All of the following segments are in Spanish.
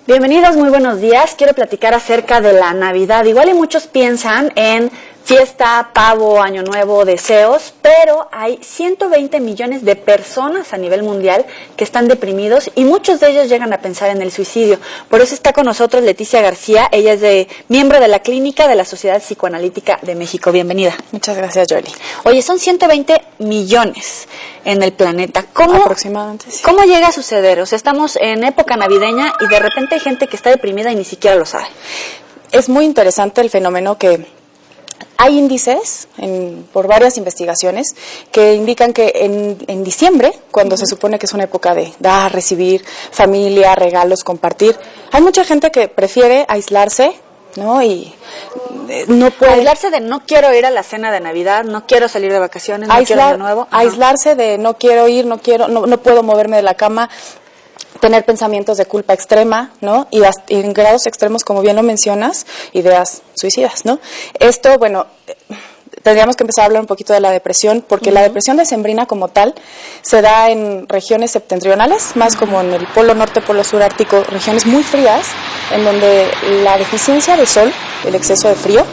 Bienvenidos, muy buenos días. Quiero platicar acerca de la Navidad. Igual y muchos piensan en fiesta, pavo, año nuevo, deseos, pero hay 120 millones de personas a nivel mundial que están deprimidos y muchos de ellos llegan a pensar en el suicidio. Por eso está con nosotros Leticia García. Ella es miembro de la Clínica de la Sociedad Psicoanalítica de México. Bienvenida. Muchas gracias, Joely. Oye, son 120 millones en el planeta. Aproximadamente, sí. ¿Cómo llega a suceder? O sea, estamos en época navideña y de repente hay gente que está deprimida y ni siquiera lo sabe. Es muy interesante el fenómeno que hay índices por varias investigaciones que indican que en diciembre, cuando se supone que es una época de dar, recibir, familia, regalos, compartir, hay mucha gente que prefiere aislarse, ¿no? Y no puede... Aislarse de no quiero ir a la cena de Navidad, no quiero salir de vacaciones, no quiero ir de nuevo. Aislarse de no quiero ir, no puedo moverme de la cama, tener pensamientos de culpa extrema, ¿no? Y en grados extremos, como bien lo mencionas, ideas suicidas, ¿no? Esto, bueno, tendríamos que empezar a hablar un poquito de la depresión, porque la depresión decembrina como tal se da en regiones septentrionales, más como en el polo norte, polo sur ártico, regiones muy frías, en donde la deficiencia de sol, el exceso de frío,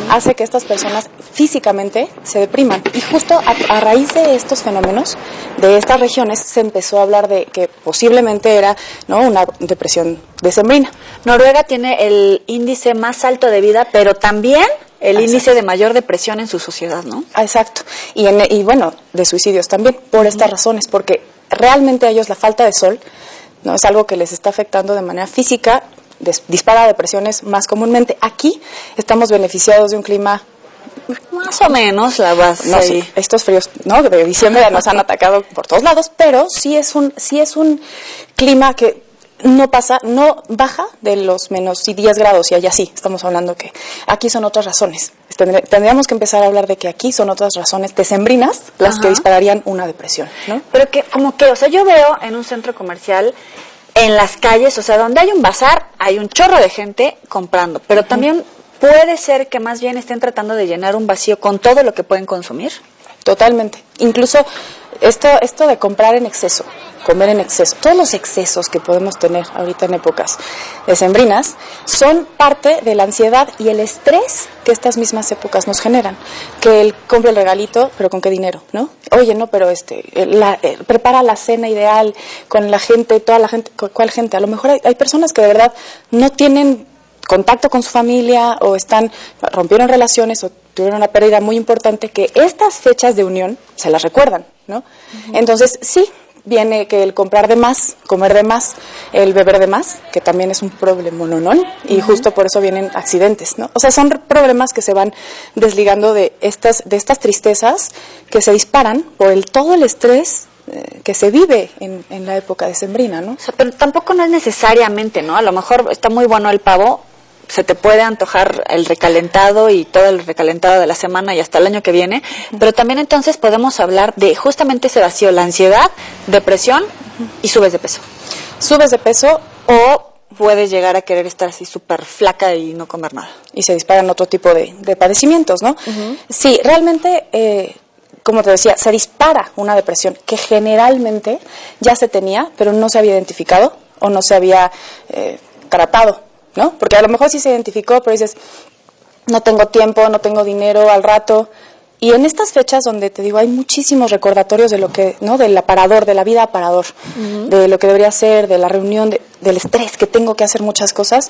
hace que estas personas físicamente se depriman. Y justo a raíz de estos fenómenos, de estas regiones, se empezó a hablar de que posiblemente era, ¿no?, una depresión decembrina. Noruega tiene el índice más alto de vida, pero también el índice de mayor depresión en su sociedad, ¿no? Exacto. Y bueno, de suicidios también, por estas razones, porque realmente a ellos la falta de sol, ¿no?, es algo que les está afectando de manera física, dispara depresiones más comúnmente. Aquí estamos beneficiados de un clima más o menos, la base. No, sí, estos fríos, ¿no?, de diciembre nos han atacado por todos lados, pero sí es un clima que no baja de los menos 10 grados, y allá sí, estamos hablando que aquí son otras razones. Tendríamos que empezar a hablar de que aquí son otras razones decembrinas las que dispararían una depresión, ¿no? Pero o sea, yo veo en un centro comercial, en las calles, o sea, donde hay un bazar, hay un chorro de gente comprando, pero también puede ser que más bien estén tratando de llenar un vacío con todo lo que pueden consumir. Totalmente. Incluso esto de comprar en exceso, comer en exceso, todos los excesos que podemos tener ahorita en épocas decembrinas son parte de la ansiedad y el estrés que estas mismas épocas nos generan. Que él compre el regalito, pero ¿con qué dinero?, ¿no? Oye, no, pero prepara la cena ideal con la gente, toda la gente. ¿Cuál gente? A lo mejor hay personas que de verdad no tienen contacto con su familia o rompieron relaciones o tuvieron una pérdida muy importante, que estas fechas de unión se las recuerdan, ¿no? Entonces, sí, viene que el comprar de más, comer de más, el beber de más, que también es un problema, ¿no? Y justo por eso vienen accidentes, ¿no? O sea, son problemas que se van desligando de estas tristezas que se disparan por todo el estrés que se vive en la época decembrina, ¿no? O sea, pero tampoco no es necesariamente, ¿no? A lo mejor está muy bueno el pavo, se te puede antojar el recalentado y todo el recalentado de la semana y hasta el año que viene, pero también entonces podemos hablar de justamente ese vacío, la ansiedad, depresión y subes de peso. Subes de peso o puedes llegar a querer estar así súper flaca y no comer nada. Y se disparan otro tipo de padecimientos, ¿no? Sí, realmente, como te decía, se dispara una depresión que generalmente ya se tenía, pero no se había identificado o no se había tratado, ¿no? Porque a lo mejor sí se identificó, pero dices, no tengo tiempo, no tengo dinero, al rato. Y en estas fechas donde te digo, hay muchísimos recordatorios de lo que, ¿no?, del aparador, de la vida aparador, de lo que debería ser, de la reunión, del estrés, que tengo que hacer muchas cosas,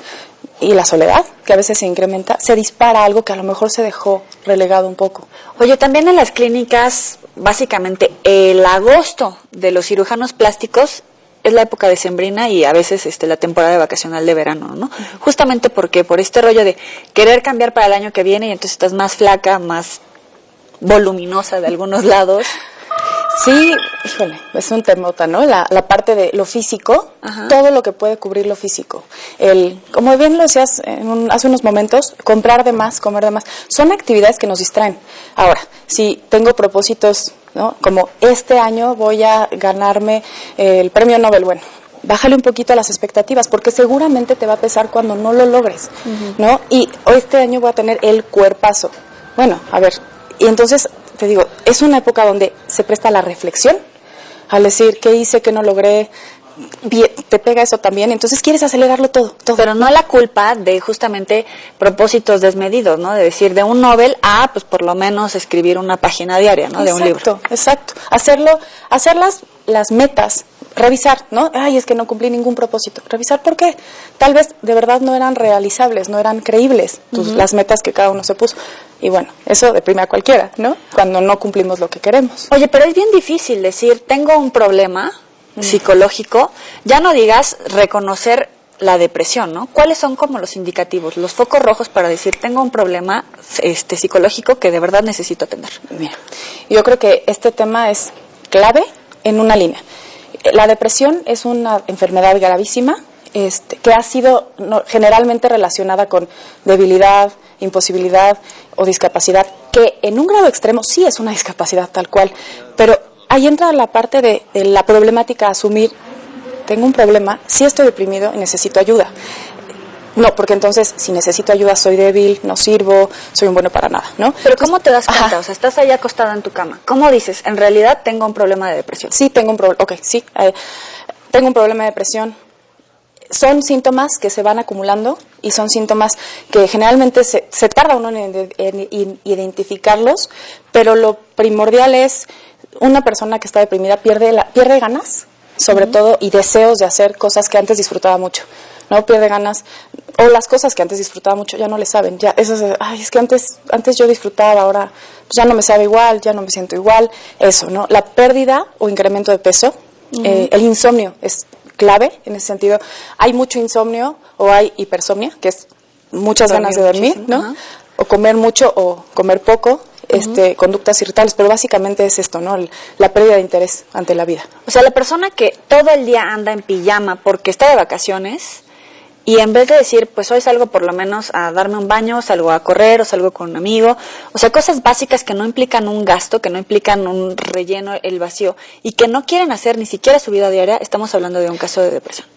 y la soledad, que a veces se incrementa, se dispara algo que a lo mejor se dejó relegado un poco. Oye, también en las clínicas, básicamente, el agosto de los cirujanos plásticos es la época decembrina y a veces la temporada vacacional de verano, ¿no? Justamente porque por este rollo de querer cambiar para el año que viene y entonces estás más flaca, más voluminosa de algunos lados. Sí, híjole, es un temota, ¿no? La parte de lo físico, todo lo que puede cubrir lo físico. Como bien lo decías hace unos momentos, comprar de más, comer de más, son actividades que nos distraen. Ahora, si tengo propósitos, ¿no?, como este año voy a ganarme el premio Nobel, bueno, bájale un poquito a las expectativas, porque seguramente te va a pesar cuando no lo logres, ¿no? Y este año voy a tener el cuerpazo. Bueno, a ver, y entonces te digo, es una época donde se presta la reflexión, al decir qué hice, qué no logré, te pega eso también, entonces quieres acelerarlo todo. Pero no la culpa de justamente propósitos desmedidos, ¿no? De decir, de un novel a, pues por lo menos escribir una página diaria, ¿no? De un libro. Exacto. Hacer las metas, revisar, ¿no? Ay, es que no cumplí ningún propósito. Revisar por qué. Tal vez de verdad no eran realizables, no eran creíbles las metas que cada uno se puso. Y bueno, eso deprime a cualquiera, ¿no? Cuando no cumplimos lo que queremos. Oye, pero es bien difícil decir, tengo un problema psicológico, ya no digas reconocer la depresión, ¿no? ¿Cuáles son como los indicativos, los focos rojos para decir, tengo un problema psicológico que de verdad necesito atender? Mira, yo creo que este tema es clave en una línea. La depresión es una enfermedad gravísima que ha sido generalmente relacionada con debilidad, imposibilidad o discapacidad, que en un grado extremo sí es una discapacidad tal cual, pero ahí entra la parte de la problemática, asumir, tengo un problema, sí estoy deprimido y necesito ayuda. No, porque entonces si necesito ayuda soy débil, no sirvo, soy un bueno para nada, ¿no? Pero ¿cómo te das cuenta? O sea, estás ahí acostada en tu cama. ¿Cómo dices, en realidad tengo un problema de depresión? Sí, tengo un problema, tengo un problema de depresión. Son síntomas que se van acumulando y son síntomas que generalmente se tarda uno en identificarlos, pero lo primordial es una persona que está deprimida pierde ganas, sobre todo, y deseos de hacer cosas que antes disfrutaba mucho, ¿no? Pierde ganas, o las cosas que antes disfrutaba mucho ya no le saben, ya eso es que antes yo disfrutaba, ahora pues ya no me sabe igual, ya no me siento igual, eso, ¿no? La pérdida o incremento de peso, el insomnio es clave en ese sentido. Hay mucho insomnio o hay hipersomnia, que es muchas ganas de dormir, ¿no? O comer mucho o comer poco, conductas irritables, pero básicamente es esto, ¿no? La pérdida de interés ante la vida. O sea, la persona que todo el día anda en pijama porque está de vacaciones y en vez de decir, pues hoy salgo por lo menos a darme un baño, salgo a correr o salgo con un amigo, o sea, cosas básicas que no implican un gasto, que no implican un relleno, el vacío, y que no quieren hacer ni siquiera su vida diaria, estamos hablando de un caso de depresión.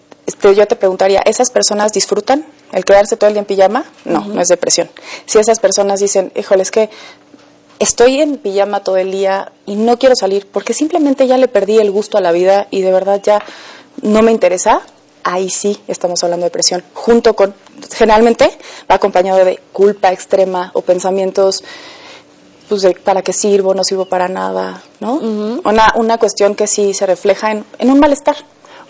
Yo te preguntaría, ¿esas personas disfrutan el quedarse todo el día en pijama? No, no es depresión. Si esas personas dicen, híjole, es que estoy en pijama todo el día y no quiero salir porque simplemente ya le perdí el gusto a la vida y de verdad ya no me interesa, ahí sí estamos hablando de depresión, junto con, generalmente va acompañado de culpa extrema o pensamientos pues de para qué sirvo, no sirvo para nada, ¿no? Una cuestión que sí se refleja en un malestar.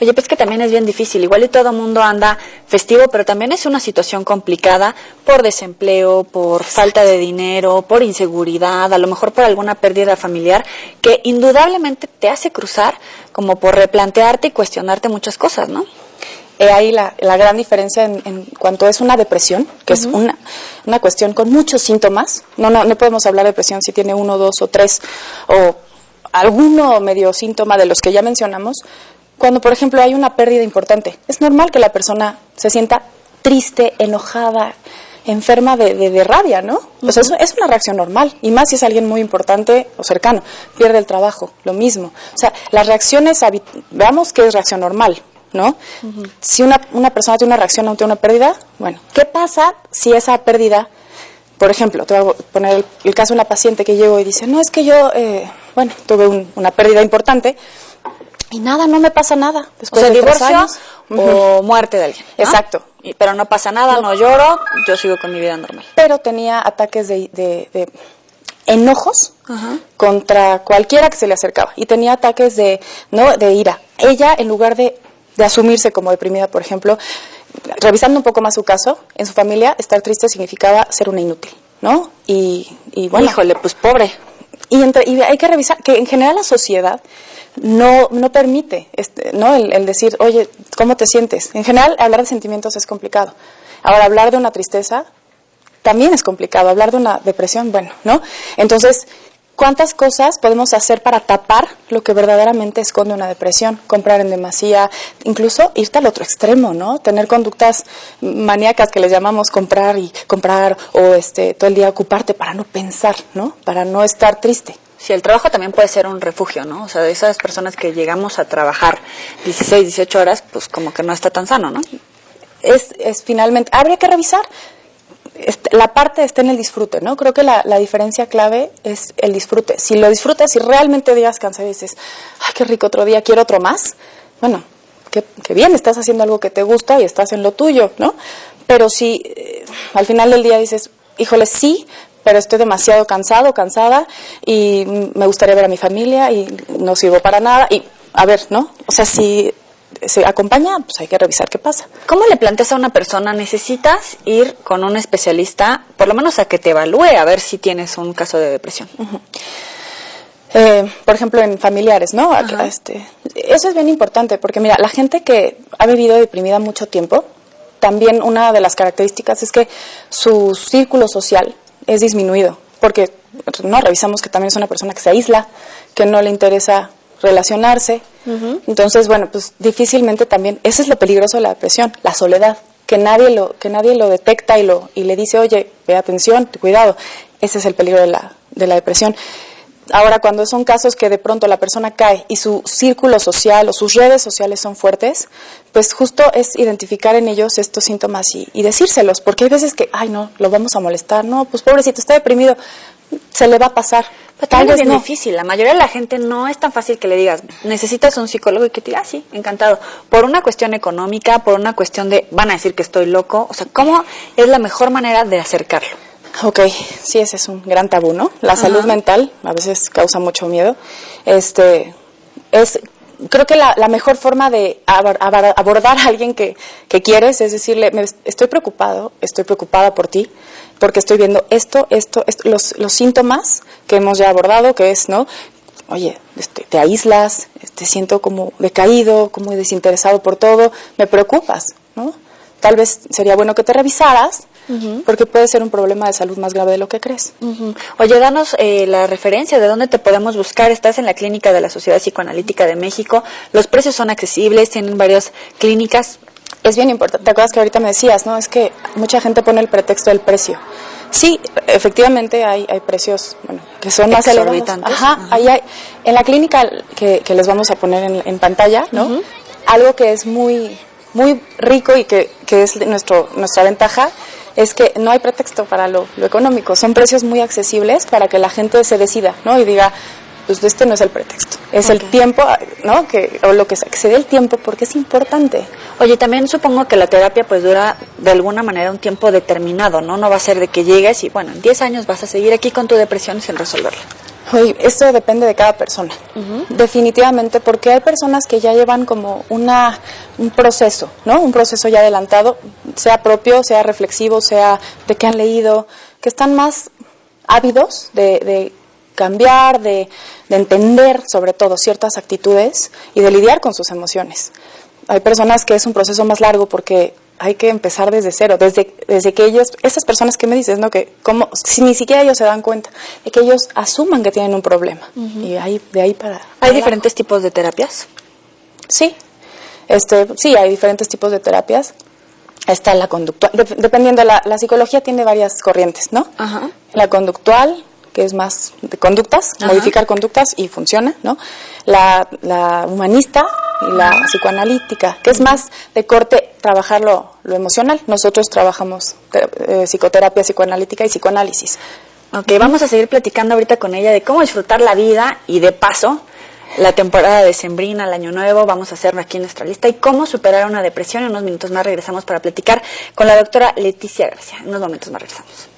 Oye, pues que también es bien difícil, igual y todo el mundo anda festivo, pero también es una situación complicada por desempleo, por falta de dinero, por inseguridad, a lo mejor por alguna pérdida familiar, que indudablemente te hace cruzar como por replantearte y cuestionarte muchas cosas, ¿no? Ahí la gran diferencia en cuanto es una depresión, que es una cuestión con muchos síntomas, no podemos hablar de depresión si tiene 1, 2 o 3 o alguno medio síntoma de los que ya mencionamos. Cuando, por ejemplo, hay una pérdida importante, es normal que la persona se sienta triste, enojada, enferma de rabia, ¿no? O sea, es una reacción normal, y más si es alguien muy importante o cercano. Pierde el trabajo, lo mismo. O sea, las reacciones, veamos qué es reacción normal, ¿no? Si una persona tiene una reacción ante una pérdida, bueno, ¿qué pasa si esa pérdida, por ejemplo, te voy a poner el caso de una paciente que llegó y dice, no, es que yo, tuve una pérdida importante, y nada, no me pasa nada. Después de divorcio o muerte de alguien, ¿no? Exacto. Pero no pasa nada, no lloro, yo sigo con mi vida normal. Pero tenía ataques de enojos contra cualquiera que se le acercaba. Y tenía ataques de ira. Ella, en lugar de asumirse como deprimida, por ejemplo, revisando un poco más su caso, en su familia, estar triste significaba ser una inútil, ¿no? Y bueno. Híjole, pues pobre. Y hay que revisar que en general la sociedad no permite ¿no? el decir, oye, ¿cómo te sientes? En general, hablar de sentimientos es complicado. Ahora, hablar de una tristeza también es complicado. Hablar de una depresión, bueno, ¿no? Entonces, ¿cuántas cosas podemos hacer para tapar lo que verdaderamente esconde una depresión? Comprar en demasía, incluso irte al otro extremo, ¿no? Tener conductas maníacas que les llamamos comprar o todo el día ocuparte para no pensar, ¿no? Para no estar triste. Sí, el trabajo también puede ser un refugio, ¿no? O sea, de esas personas que llegamos a trabajar 16, 18 horas, pues como que no está tan sano, ¿no? Es finalmente, habría que revisar. La parte está en el disfrute, ¿no? Creo que la diferencia clave es el disfrute. Si lo disfrutas, si realmente llegas cansado y dices, ay, qué rico, otro día quiero otro más, bueno, que bien, estás haciendo algo que te gusta y estás en lo tuyo, ¿no? Pero si al final del día dices, híjole, sí, pero estoy demasiado cansada y me gustaría ver a mi familia y no sirvo para nada, y a ver, ¿no? O sea, si se acompaña, pues hay que revisar qué pasa. ¿Cómo le planteas a una persona, necesitas ir con un especialista, por lo menos a que te evalúe, a ver si tienes un caso de depresión? Uh-huh. Por ejemplo, en familiares, ¿no? Eso es bien importante, porque mira, la gente que ha vivido deprimida mucho tiempo, también una de las características es que su círculo social es disminuido, porque no revisamos que también es una persona que se aísla, que no le interesa relacionarse. Uh-huh. Entonces, bueno, pues difícilmente también, ese es lo peligroso de la depresión, la soledad, que nadie lo detecta y le dice, oye, ve atención, cuidado. Ese es el peligro de la depresión. Ahora, cuando son casos que de pronto la persona cae y su círculo social o sus redes sociales son fuertes, pues justo es identificar en ellos estos síntomas y decírselos, porque hay veces que, ay no, lo vamos a molestar, no, pues pobrecito, está deprimido, se le va a pasar. Pero tal vez es bien difícil, la mayoría de la gente no es tan fácil que le digas, necesitas un psicólogo y que te diga, sí, encantado, por una cuestión económica, por una cuestión de, van a decir que estoy loco, o sea, ¿cómo es la mejor manera de acercarlo? Ok, sí, ese es un gran tabú, ¿no? La salud mental a veces causa mucho miedo. Creo que la mejor forma de abordar a alguien que quieres es decirle, estoy preocupada por ti, porque estoy viendo esto, los síntomas que hemos ya abordado, que es, ¿no? Oye, te aíslas, te siento como decaído, como desinteresado por todo, me preocupas, ¿no? Tal vez sería bueno que te revisaras, uh-huh, porque puede ser un problema de salud más grave de lo que crees. Uh-huh. Oye, danos la referencia de dónde te podemos buscar. Estás en la clínica de la Sociedad Psicoanalítica de México. Los precios son accesibles, tienen varias clínicas. Es bien importante. ¿Te acuerdas que ahorita me decías, no? Es que mucha gente pone el pretexto del precio. Sí, efectivamente hay precios, bueno, que son más elevados. Ajá, uh-huh. Ahí hay, en la clínica que les vamos a poner en pantalla, ¿no? Uh-huh. Algo que es muy rico y que es nuestra ventaja es que no hay pretexto para lo económico. Son precios muy accesibles para que la gente se decida, ¿no? Y diga, pues este no es el pretexto, es okay, el tiempo, ¿no? O lo que se dé el tiempo, porque es importante. Oye, también supongo que la terapia pues dura de alguna manera un tiempo determinado, ¿no? No va a ser de que llegues y bueno, en 10 años vas a seguir aquí con tu depresión sin resolverla. Oye, esto depende de cada persona, uh-huh, definitivamente, porque hay personas que ya llevan como un proceso, ¿no? Un proceso ya adelantado, sea propio, sea reflexivo, sea de que han leído, que están más ávidos de cambiar, de entender sobre todo ciertas actitudes y de lidiar con sus emociones. Hay personas que es un proceso más largo porque hay que empezar desde cero, desde que esas personas que me dices, ¿no? Que como si ni siquiera ellos se dan cuenta, de que ellos asuman que tienen un problema, uh-huh, y de ahí para ¿Hay diferentes tipos de terapias? Sí, sí, hay diferentes tipos de terapias. Está la conductual, dependiendo, la psicología tiene varias corrientes, ¿no? Uh-huh. La conductual, que es más de conductas, uh-huh, modificar conductas y funciona, ¿no? La humanista y la psicoanalítica, que es más de corte trabajar lo emocional. Nosotros trabajamos psicoterapia psicoanalítica y psicoanálisis. Ok, vamos a seguir platicando ahorita con ella de cómo disfrutar la vida y de paso la temporada decembrina, el año nuevo, vamos a hacer aquí nuestra lista y cómo superar una depresión. En unos minutos más regresamos para platicar con la doctora Leticia García. En unos momentos más regresamos.